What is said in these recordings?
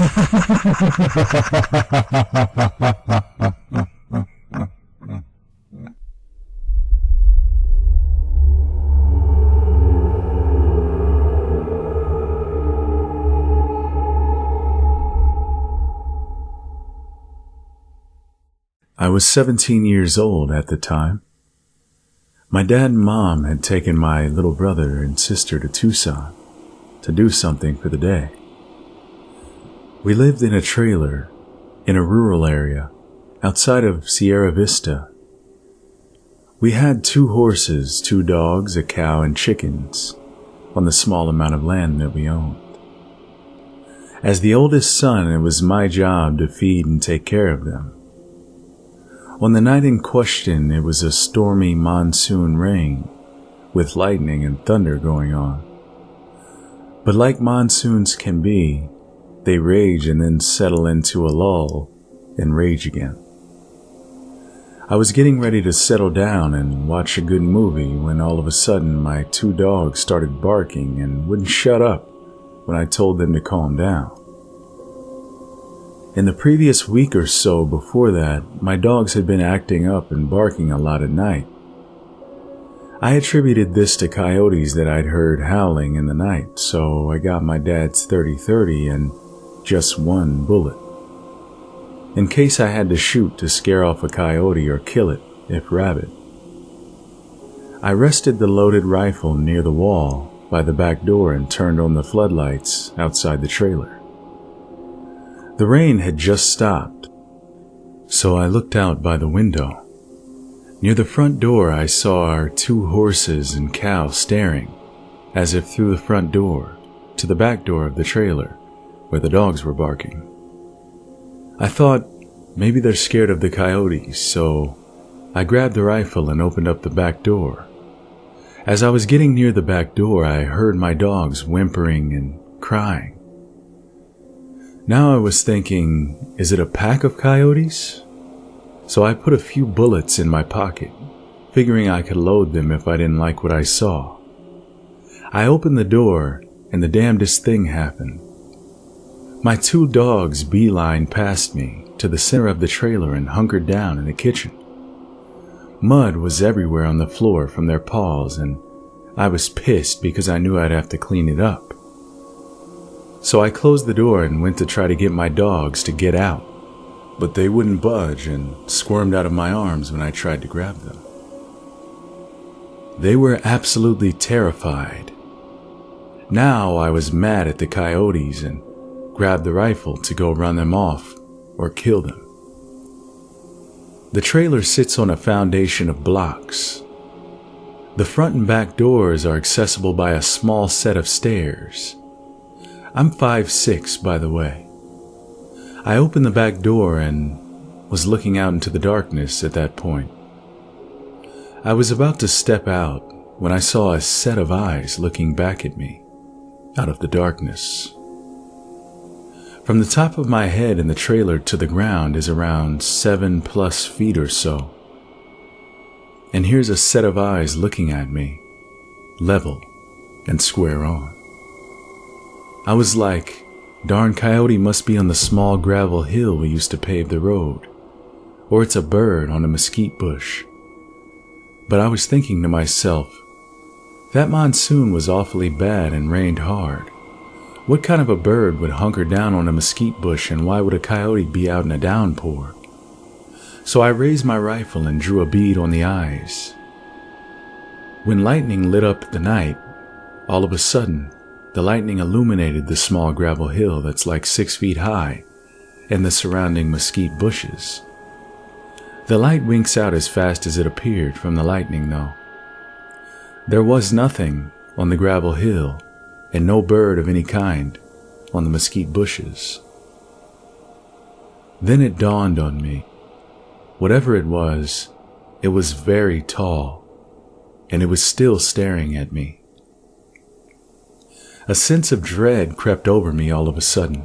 I was 17 years old at the time. My dad and mom had taken my little brother and sister to Tucson to do something for the day. We lived in a trailer in a rural area outside of Sierra Vista. We had 2 horses, 2 dogs, a cow, and chickens on the small amount of land that we owned. As the oldest son, it was my job to feed and take care of them. On the night in question, it was a stormy monsoon rain with lightning and thunder going on. But like monsoons can be, they rage and then settle into a lull and rage again. I was getting ready to settle down and watch a good movie when all of a sudden my 2 dogs started barking and wouldn't shut up when I told them to calm down. In the previous week or so before that, my dogs had been acting up and barking a lot at night. I attributed this to coyotes that I'd heard howling in the night, so I got my dad's .30-30 and just 1 bullet, in case I had to shoot to scare off a coyote or kill it if rabid. I rested the loaded rifle near the wall by the back door and turned on the floodlights outside the trailer. The rain had just stopped, so I looked out by the window. Near the front door, I saw our 2 horses and cow staring, as if through the front door, to the back door of the trailer, where the dogs were barking. I thought, maybe they're scared of the coyotes, so I grabbed the rifle and opened up the back door. As I was getting near the back door, I heard my dogs whimpering and crying. Now I was thinking, is it a pack of coyotes? So I put a few bullets in my pocket, figuring I could load them if I didn't like what I saw. I opened the door, and the damnedest thing happened. My 2 dogs beelined past me to the center of the trailer and hunkered down in the kitchen. Mud was everywhere on the floor from their paws, and I was pissed because I knew I'd have to clean it up. So I closed the door and went to try to get my dogs to get out, but they wouldn't budge and squirmed out of my arms when I tried to grab them. They were absolutely terrified. Now I was mad at the coyotes and grabbed the rifle to go run them off or kill them. The trailer sits on a foundation of blocks. The front and back doors are accessible by a small set of stairs. I'm 5'6", by the way. I opened the back door and was looking out into the darkness at that point. I was about to step out when I saw a set of eyes looking back at me out of the darkness. From the top of my head in the trailer to the ground is around 7+ feet or so. And here's a set of eyes looking at me, level and square on. I was like, darn coyote must be on the small gravel hill we used to pave the road, or it's a bird on a mesquite bush. But I was thinking to myself, that monsoon was awfully bad and rained hard. What kind of a bird would hunker down on a mesquite bush, and why would a coyote be out in a downpour? So I raised my rifle and drew a bead on the eyes. When lightning lit up the night, all of a sudden, the lightning illuminated the small gravel hill that's like 6 feet high and the surrounding mesquite bushes. The light winks out as fast as it appeared from the lightning, though. There was nothing on the gravel hill and no bird of any kind on the mesquite bushes. Then it dawned on me. Whatever it was very tall, and it was still staring at me. A sense of dread crept over me all of a sudden,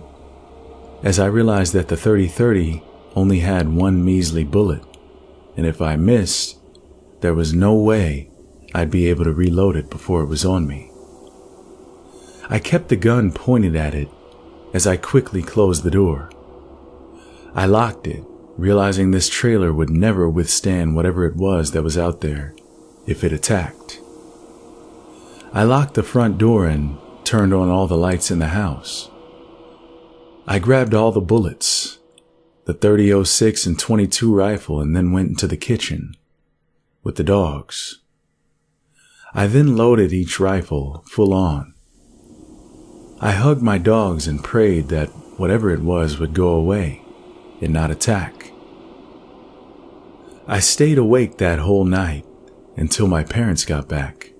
as I realized that the .30-30 only had 1 measly bullet, and if I missed, there was no way I'd be able to reload it before it was on me. I kept the gun pointed at it as I quickly closed the door. I locked it, realizing this trailer would never withstand whatever it was that was out there if it attacked. I locked the front door and turned on all the lights in the house. I grabbed all the bullets, the .30-06 and .22 rifle, and then went into the kitchen with the dogs. I then loaded each rifle full on. I hugged my dogs and prayed that whatever it was would go away and not attack. I stayed awake that whole night until my parents got back.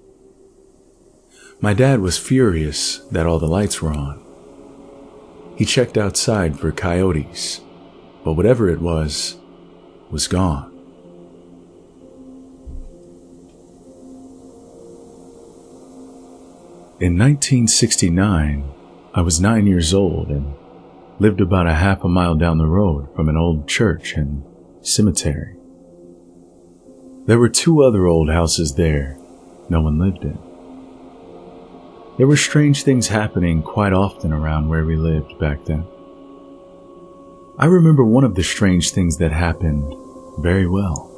My dad was furious that all the lights were on. He checked outside for coyotes, but whatever it was gone. In 1969, I was 9 years old and lived about a half a mile down the road from an old church and cemetery. There were 2 other old houses there no one lived in. There were strange things happening quite often around where we lived back then. I remember one of the strange things that happened very well.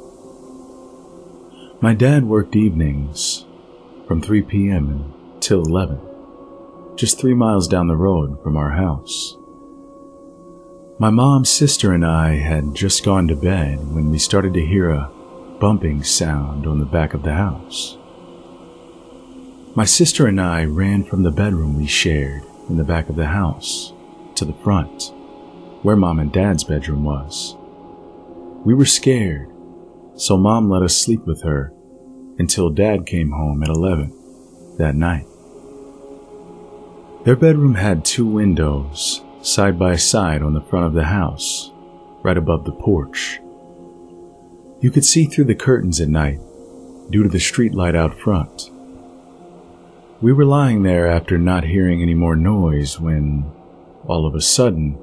My dad worked evenings from 3 p.m. until 11, just 3 miles down the road from our house. My mom's sister and I had just gone to bed when we started to hear a bumping sound on the back of the house. My sister and I ran from the bedroom we shared in the back of the house to the front, where Mom and Dad's bedroom was. We were scared, so Mom let us sleep with her until Dad came home at 11 that night. Their bedroom had 2 windows side by side on the front of the house, right above the porch. You could see through the curtains at night due to the street light out front. We were lying there after not hearing any more noise when, all of a sudden,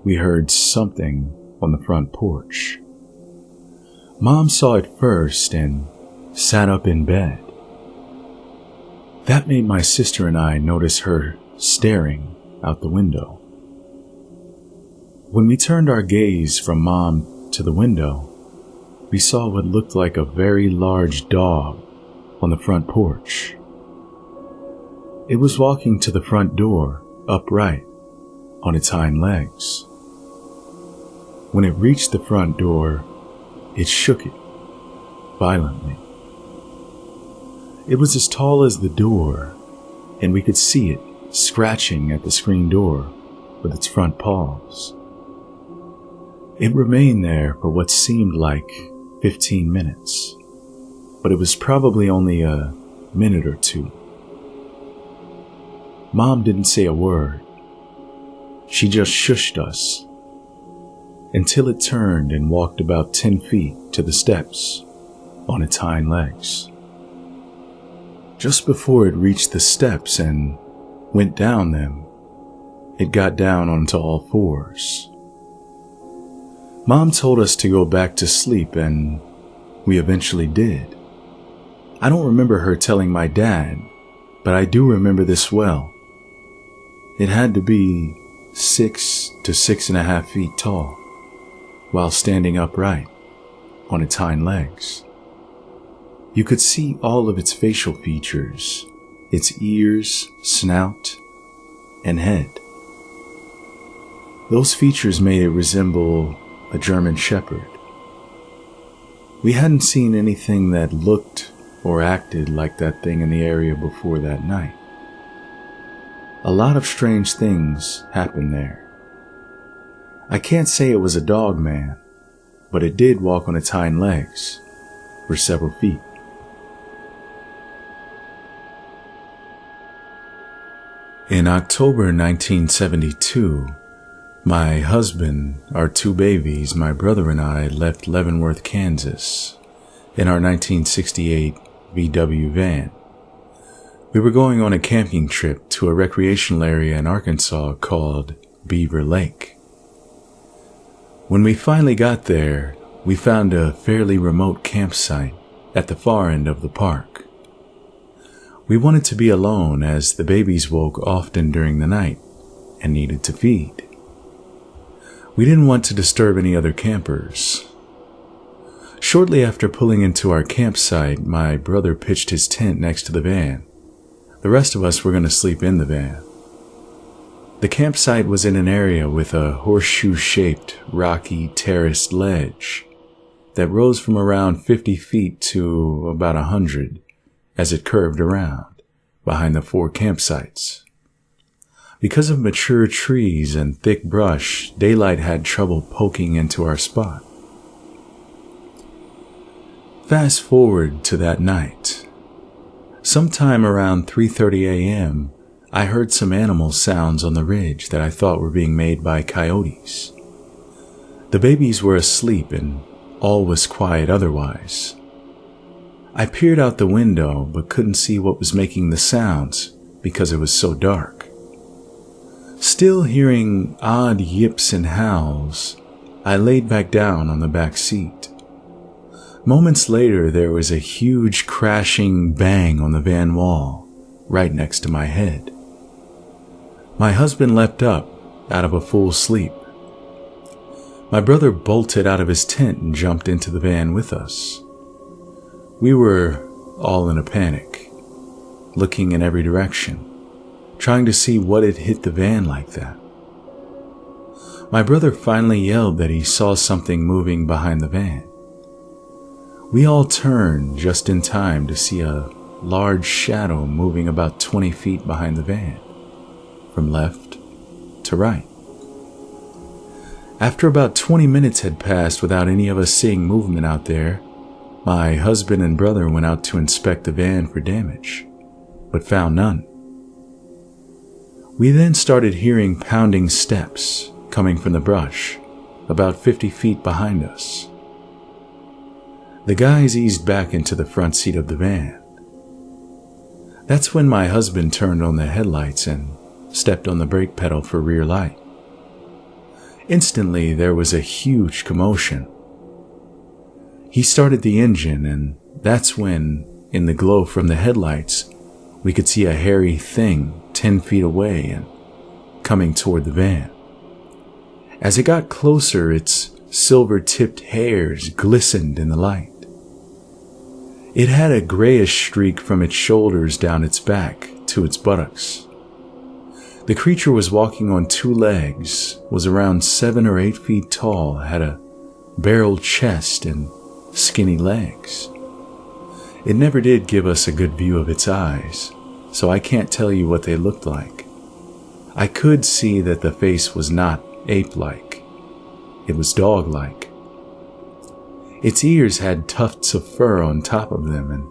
we heard something on the front porch. Mom saw it first and sat up in bed. That made my sister and I notice her staring out the window. When we turned our gaze from Mom to the window, we saw what looked like a very large dog on the front porch. It was walking to the front door, upright, on its hind legs. When it reached the front door, it shook it violently. It was as tall as the door, and we could see it scratching at the screen door with its front paws. It remained there for what seemed like 15 minutes, but it was probably only a minute or 2. Mom didn't say a word. She just shushed us until it turned and walked about 10 feet to the steps on its hind legs. Just before it reached the steps and went down them, it got down onto all 4s. Mom told us to go back to sleep, and we eventually did. I don't remember her telling my dad, but I do remember this well. It had to be 6 to 6.5 feet tall, while standing upright on its hind legs. You could see all of its facial features, its ears, snout, and head. Those features made it resemble a German shepherd. We hadn't seen anything that looked or acted like that thing in the area before that night. A lot of strange things happened there. I can't say it was a Dogman, but it did walk on its hind legs for several feet. In October 1972, my husband, our 2 babies, my brother and I left Leavenworth, Kansas in our 1968 VW van. We were going on a camping trip to a recreational area in Arkansas called Beaver Lake. When we finally got there, we found a fairly remote campsite at the far end of the park. We wanted to be alone as the babies woke often during the night and needed to feed. We didn't want to disturb any other campers. Shortly after pulling into our campsite, my brother pitched his tent next to the van. The rest of us were going to sleep in the van. The campsite was in an area with a horseshoe-shaped, rocky, terraced ledge that rose from around 50 feet to about 100 as it curved around behind the 4 campsites. Because of mature trees and thick brush, daylight had trouble poking into our spot. Fast forward to that night. Sometime around 3:30 a.m., I heard some animal sounds on the ridge that I thought were being made by coyotes. The babies were asleep and all was quiet otherwise. I peered out the window but couldn't see what was making the sounds because it was so dark. Still hearing odd yips and howls, I laid back down on the back seat. Moments later, there was a huge crashing bang on the van wall, right next to my head. My husband leapt up, out of a full sleep. My brother bolted out of his tent and jumped into the van with us. We were all in a panic, looking in every direction, trying to see what had hit the van like that. My brother finally yelled that he saw something moving behind the van. We all turned just in time to see a large shadow moving about 20 feet behind the van, from left to right. After about 20 minutes had passed without any of us seeing movement out there, my husband and brother went out to inspect the van for damage, but found none. We then started hearing pounding steps coming from the brush, about 50 feet behind us. The guys eased back into the front seat of the van. That's when my husband turned on the headlights and stepped on the brake pedal for rear light. Instantly, there was a huge commotion. He started the engine, and that's when, in the glow from the headlights, we could see a hairy thing 10 feet away and coming toward the van. As it got closer, its silver-tipped hairs glistened in the light. It had a grayish streak from its shoulders down its back to its buttocks. The creature was walking on 2 legs, was around 7 or 8 feet tall, had a barrel chest and skinny legs. It never did give us a good view of its eyes, so I can't tell you what they looked like. I could see that the face was not ape-like. It was dog-like. Its ears had tufts of fur on top of them, and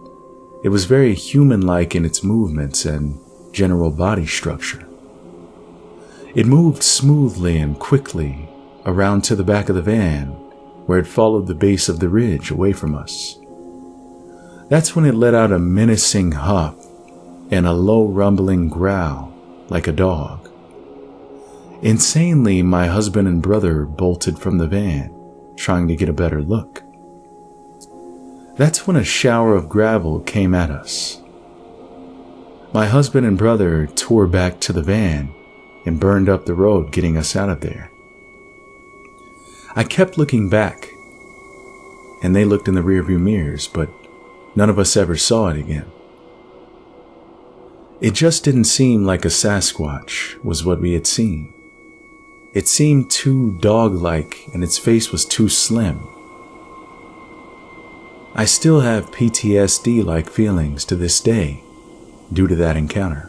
it was very human-like in its movements and general body structure. It moved smoothly and quickly around to the back of the van, where it followed the base of the ridge away from us. That's when it let out a menacing huff and a low rumbling growl like a dog. Insanely, my husband and brother bolted from the van, trying to get a better look. That's when a shower of gravel came at us. My husband and brother tore back to the van and burned up the road, getting us out of there. I kept looking back, and they looked in the rearview mirrors, but none of us ever saw it again. It just didn't seem like a Sasquatch was what we had seen. It seemed too dog-like, and its face was too slim. I still have PTSD-like feelings to this day due to that encounter.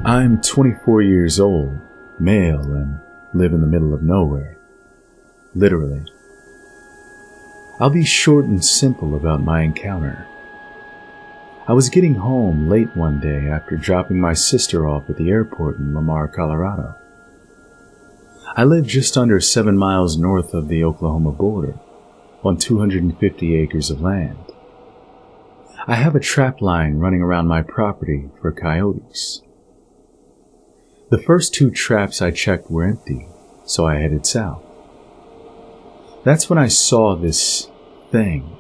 I'm 24 years old, male, and live in the middle of nowhere. Literally. I'll be short and simple about my encounter. I was getting home late one day after dropping my sister off at the airport in Lamar, Colorado. I live just under 7 miles north of the Oklahoma border, on 250 acres of land. I have a trap line running around my property for coyotes. The first 2 traps I checked were empty, so I headed south. That's when I saw this thing.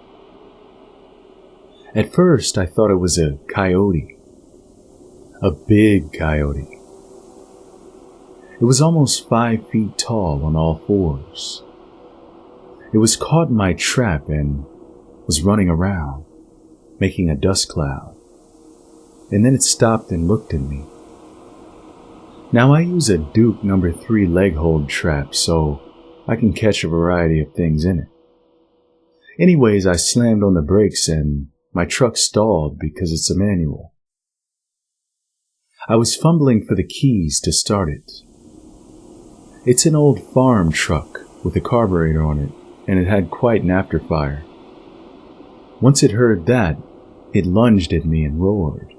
At first, I thought it was a coyote. A big coyote. It was almost 5 feet tall on all fours. It was caught in my trap and was running around, making a dust cloud. And then it stopped and looked at me. Now I use a Duke No. 3 leg hold trap, so I can catch a variety of things in it. Anyways, I slammed on the brakes and my truck stalled because it's a manual. I was fumbling for the keys to start it. It's an old farm truck with a carburetor on it, and it had quite an afterfire. Once it heard that, it lunged at me and roared.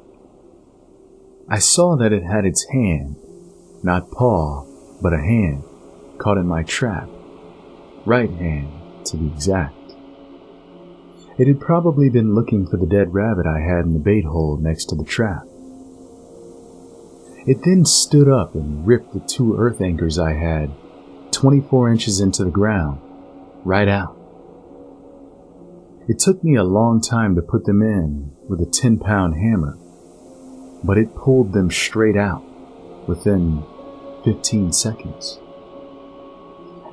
I saw that it had its hand, not paw, but a hand, caught in my trap. Right hand, to be exact. It had probably been looking for the dead rabbit I had in the bait hole next to the trap. It then stood up and ripped the 2 earth anchors I had 24 inches into the ground, right out. It took me a long time to put them in with a 10-pound hammer, but it pulled them straight out within 15 seconds.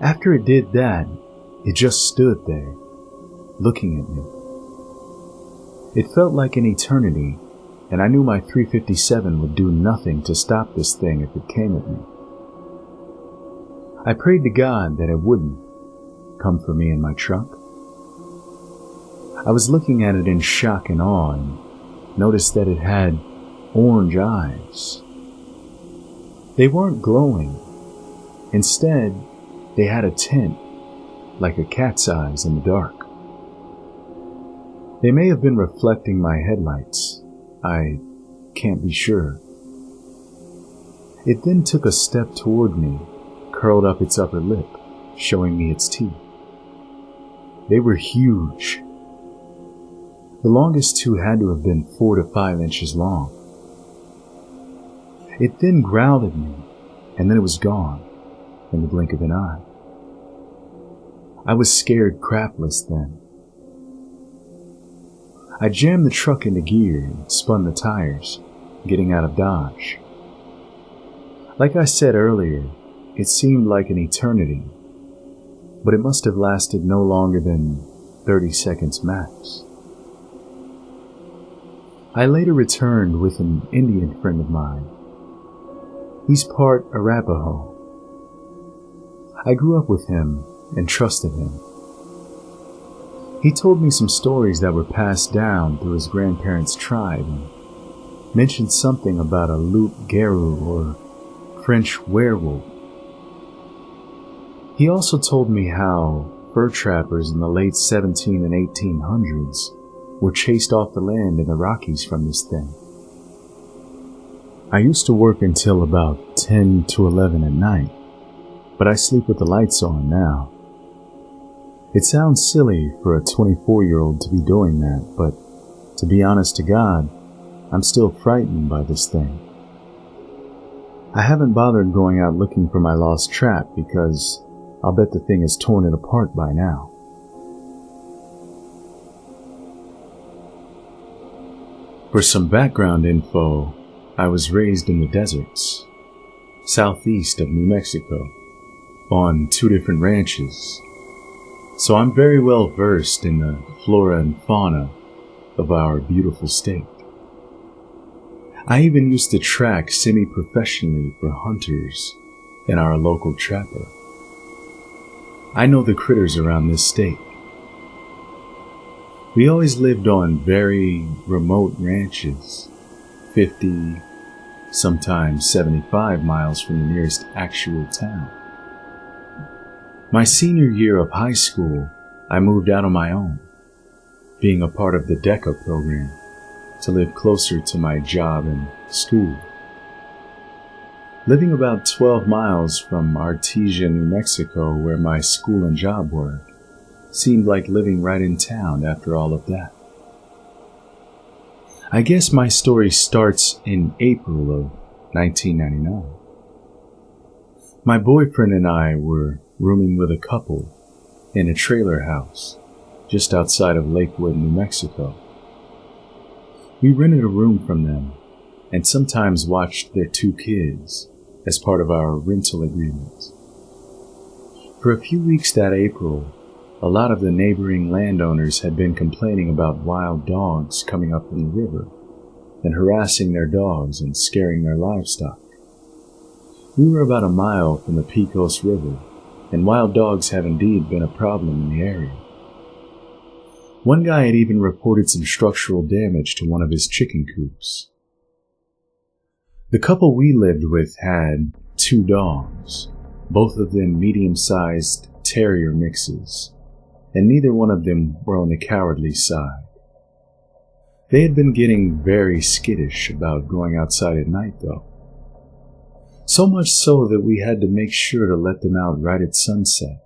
After it did that, it just stood there, looking at me. It felt like an eternity, and I knew my .357 would do nothing to stop this thing if it came at me. I prayed to God that it wouldn't come for me in my truck. I was looking at it in shock and awe and noticed that it had orange eyes. They weren't glowing. Instead, they had a tint, like a cat's eyes in the dark. They may have been reflecting my headlights. I can't be sure. It then took a step toward me, curled up its upper lip, showing me its teeth. They were huge. The longest 2 had to have been 4 to 5 inches long. It then growled at me, and then it was gone in the blink of an eye. I was scared crapless then. I jammed the truck into gear and spun the tires, getting out of Dodge. Like I said earlier, it seemed like an eternity, but it must have lasted no longer than 30 seconds max. I later returned with an Indian friend of mine. He's part Arapaho. I grew up with him and trusted him. He told me some stories that were passed down through his grandparents' tribe and mentioned something about a loup-garou or French werewolf. He also told me how fur trappers in the late 17 and 1800s were chased off the land in the Rockies from this thing. I used to work until about 10 to 11 at night, but I sleep with the lights on now. It sounds silly for a 24-year-old to be doing that, but to be honest to God, I'm still frightened by this thing. I haven't bothered going out looking for my lost trap because I'll bet the thing has torn it apart by now. For some background info, I was raised in the deserts, southeast of New Mexico, on 2 different ranches. So I'm very well versed in the flora and fauna of our beautiful state. I even used to track semi-professionally for hunters and our local trapper. I know the critters around this state. We always lived on very remote ranches, 50, sometimes 75 miles from the nearest actual town. My senior year of high school, I moved out on my own, being a part of the DECA program, to live closer to my job and school. Living about 12 miles from Artesia, New Mexico, where my school and job were, seemed like living right in town after all of that. I guess my story starts in April of 1999. My boyfriend and I were rooming with a couple in a trailer house just outside of Lakewood, New Mexico. We rented a room from them and sometimes watched their 2 kids as part of our rental agreement. For a few weeks that April, a lot of the neighboring landowners had been complaining about wild dogs coming up from the river and harassing their dogs and scaring their livestock. We were about a mile from the Pecos River, and wild dogs have indeed been a problem in the area. One guy had even reported some structural damage to one of his chicken coops. The couple we lived with had 2 dogs, both of them medium-sized terrier mixes, and neither one of them were on the cowardly side. They had been getting very skittish about going outside at night, though. So much so that we had to make sure to let them out right at sunset,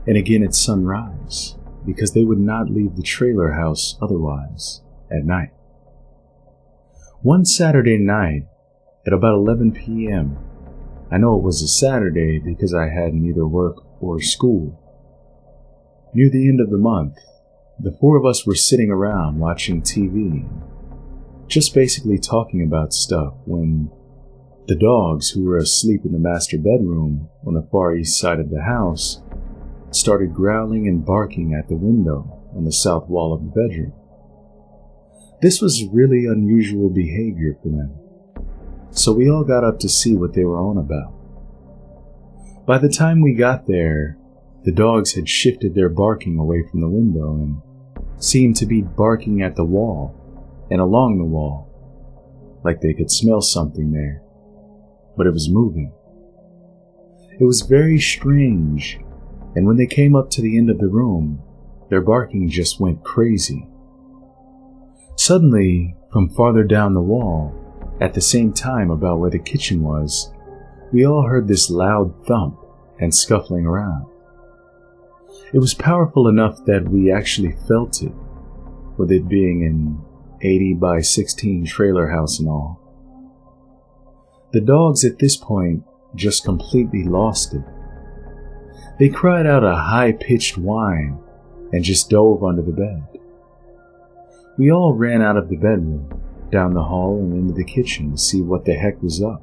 and again at sunrise, because they would not leave the trailer house otherwise at night. One Saturday night, at about 11 p.m., I know it was a Saturday because I had neither work or school. Near the end of the month, the 4 of us were sitting around watching TV, just basically talking about stuff, when the dogs, who were asleep in the master bedroom on the far east side of the house, started growling and barking at the window on the south wall of the bedroom. This was really unusual behavior for them, so we all got up to see what they were on about. By the time we got there, the dogs had shifted their barking away from the window and seemed to be barking at the wall and along the wall, like they could smell something there, but it was moving. It was very strange, and when they came up to the end of the room, their barking just went crazy. Suddenly, from farther down the wall, at the same time about where the kitchen was, we all heard this loud thump and scuffling around. It was powerful enough that we actually felt it, with it being an 80 by 16 trailer house and all. The dogs at this point just completely lost it. They cried out a high-pitched whine and just dove under the bed. We all ran out of the bedroom, down the hall and into the kitchen to see what the heck was up.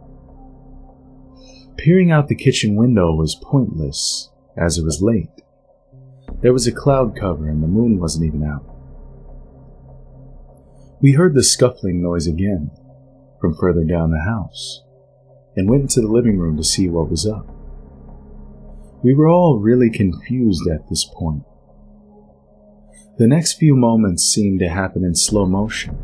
Peering out the kitchen window was pointless, as it was late. There was a cloud cover and the moon wasn't even out. We heard the scuffling noise again from further down the house and went into the living room to see what was up. We were all really confused at this point. The next few moments seemed to happen in slow motion.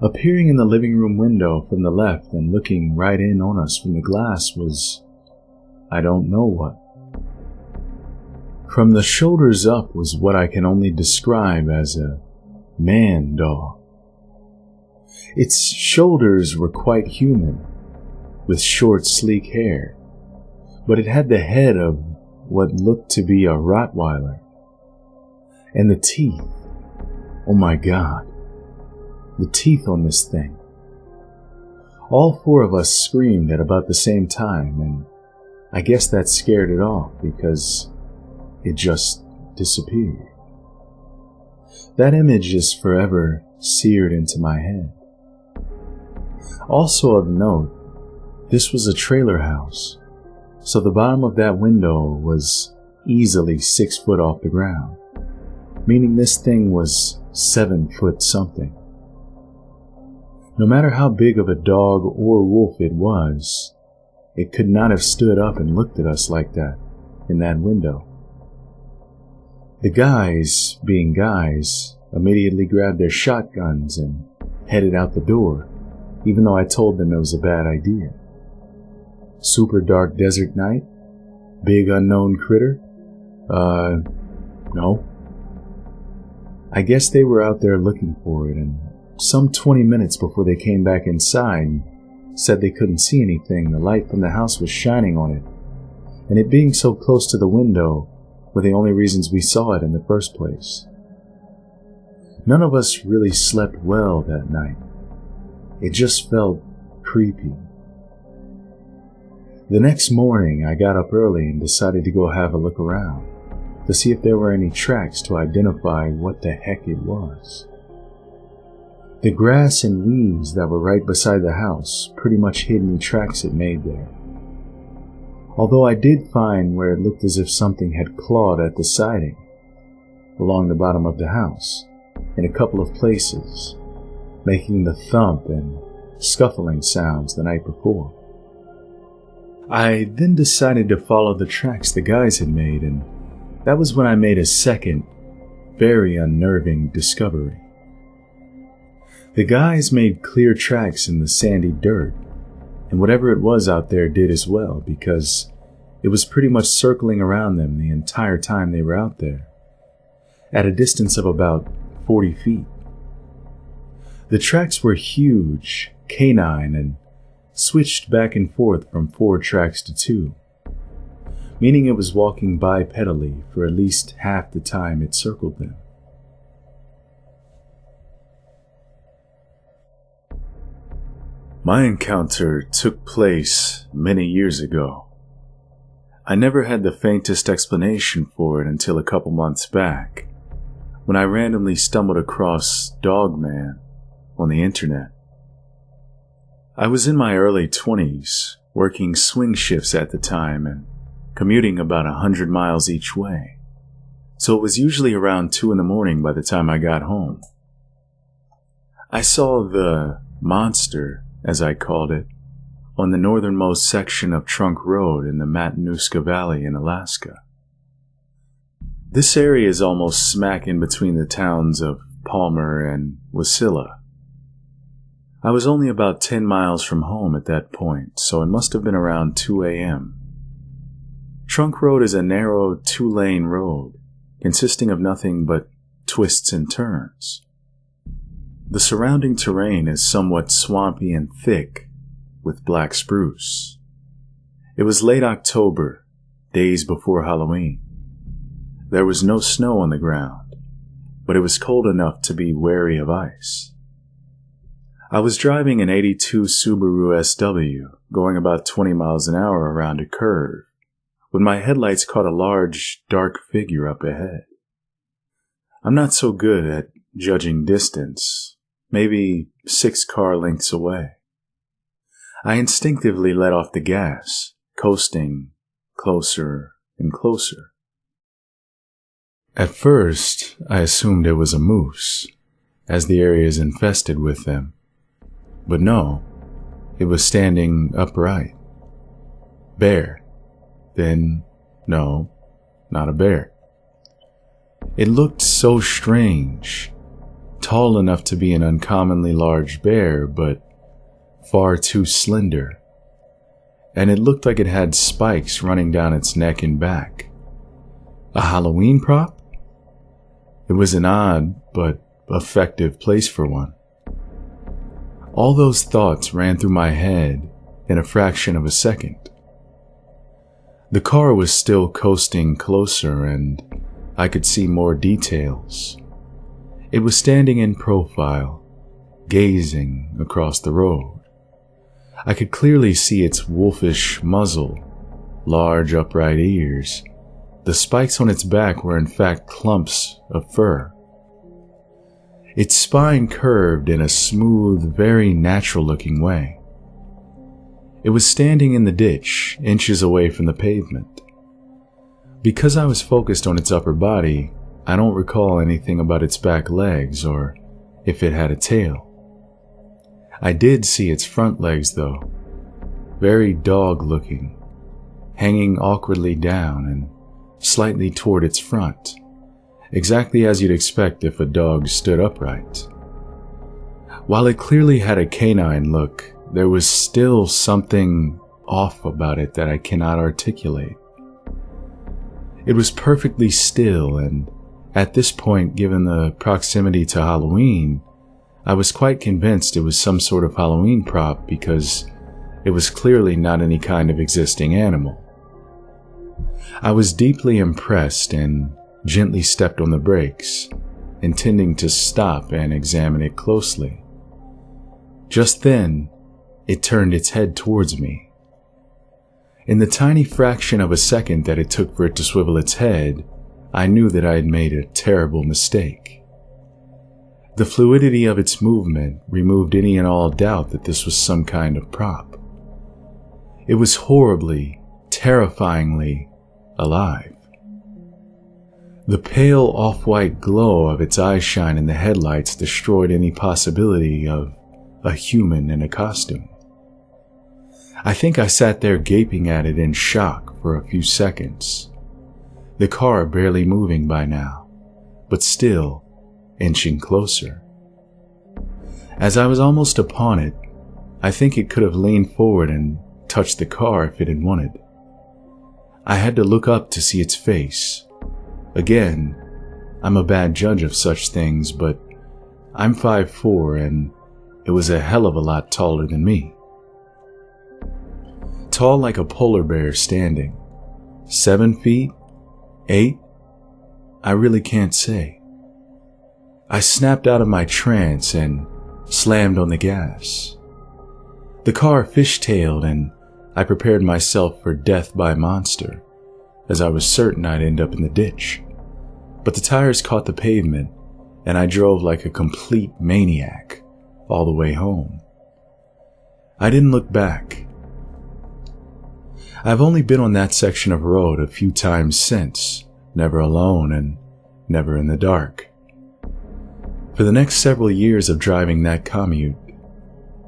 Appearing in the living room window from the left and looking right in on us from the glass was, I don't know what. From the shoulders up was what I can only describe as a man dog. Its shoulders were quite human, with short, sleek hair, but it had the head of what looked to be a Rottweiler. And the teeth, oh my God, the teeth on this thing. All 4 of us screamed at about the same time, and I guess that scared it off because it just disappeared. That image is forever seared into my head. Also of note, this was a trailer house, so the bottom of that window was easily 6 foot off the ground, meaning this thing was 7 foot something. No matter how big of a dog or wolf it was, it could not have stood up and looked at us like that in that window. The guys, being guys, immediately grabbed their shotguns and headed out the door, even though I told them it was a bad idea. Super dark desert night? Big unknown critter? No. I guess they were out there looking for it, and some 20 minutes before they came back inside, said they couldn't see anything. The light from the house was shining on it, and it being so close to the window were the only reasons we saw it in the first place. None of us really slept well that night. It just felt creepy. The next morning, I got up early and decided to go have a look around to see if there were any tracks to identify what the heck it was. The grass and weeds that were right beside the house pretty much hid any tracks it made there. Although I did find where it looked as if something had clawed at the siding along the bottom of the house in a couple of places, making the thump and scuffling sounds the night before. I then decided to follow the tracks the guys had made, and that was when I made a second, very unnerving discovery. The guys made clear tracks in the sandy dirt, and whatever it was out there did as well, because it was pretty much circling around them the entire time they were out there, at a distance of about 40 feet. The tracks were huge, canine, and switched back and forth from 4 tracks to 2, meaning it was walking bipedally for at least half the time it circled them. My encounter took place many years ago. I never had the faintest explanation for it until a couple months back, when I randomly stumbled across Dogman on the internet. I was in my early 20s, working swing shifts at the time and commuting about 100 miles each way, so it was usually around 2 in the morning by the time I got home. I saw the monster, as I called it, on the northernmost section of Trunk Road in the Matanuska Valley in Alaska. This area is almost smack in between the towns of Palmer and Wasilla. I was only about 10 miles from home at that point, so it must have been around 2 a.m. Trunk Road is a narrow 2-lane road, consisting of nothing but twists and turns. The surrounding terrain is somewhat swampy and thick, with black spruce. It was late October, days before Halloween. There was no snow on the ground, but it was cold enough to be wary of ice. I was driving an '82 Subaru SW, going about 20 miles an hour around a curve, when my headlights caught a large, dark figure up ahead. I'm not so good at judging distance, maybe 6 car lengths away. I instinctively let off the gas, coasting closer and closer. At first, I assumed it was a moose, as the area is infested with them. But no, it was standing upright. Bear. Then, no, not a bear. It looked so strange, tall enough to be an uncommonly large bear, but far too slender. And it looked like it had spikes running down its neck and back. A Halloween prop? It was an odd but effective place for one. All those thoughts ran through my head in a fraction of a second. The car was still coasting closer, and I could see more details. It was standing in profile, gazing across the road. I could clearly see its wolfish muzzle, large upright ears. The spikes on its back were in fact clumps of fur. Its spine curved in a smooth, very natural-looking way. It was standing in the ditch, inches away from the pavement. Because I was focused on its upper body, I don't recall anything about its back legs or if it had a tail. I did see its front legs, though, very dog-looking, hanging awkwardly down and slightly toward its front, exactly as you'd expect if a dog stood upright. While it clearly had a canine look, there was still something off about it that I cannot articulate. It was perfectly still, and at this point, given the proximity to Halloween, I was quite convinced it was some sort of Halloween prop because it was clearly not any kind of existing animal. I was deeply impressed and gently stepped on the brakes, intending to stop and examine it closely. Just then, it turned its head towards me. In the tiny fraction of a second that it took for it to swivel its head, I knew that I had made a terrible mistake. The fluidity of its movement removed any and all doubt that this was some kind of prop. It was horribly, terrifyingly alive. The pale off-white glow of its eyeshine in the headlights destroyed any possibility of a human in a costume. I think I sat there gaping at it in shock for a few seconds, the car barely moving by now, but still inching closer. As I was almost upon it, I think it could have leaned forward and touched the car if it had wanted. I had to look up to see its face. Again, I'm a bad judge of such things, but I'm 5'4" and it was a hell of a lot taller than me. Tall like a polar bear standing. 7 feet? 8? I really can't say. I snapped out of my trance and slammed on the gas. The car fishtailed and I prepared myself for death by monster, as I was certain I'd end up in the ditch. But the tires caught the pavement and I drove like a complete maniac all the way home. I didn't look back. I've only been on that section of road a few times since, never alone and never in the dark. For the next several years of driving that commute,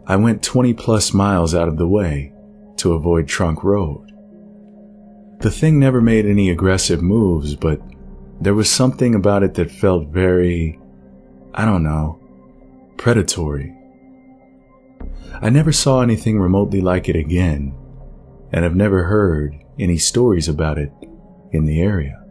I went 20 plus miles out of the way to avoid Trunk Road. The thing never made any aggressive moves, but there was something about it that felt very, predatory. I never saw anything remotely like it again, and have never heard any stories about it in the area.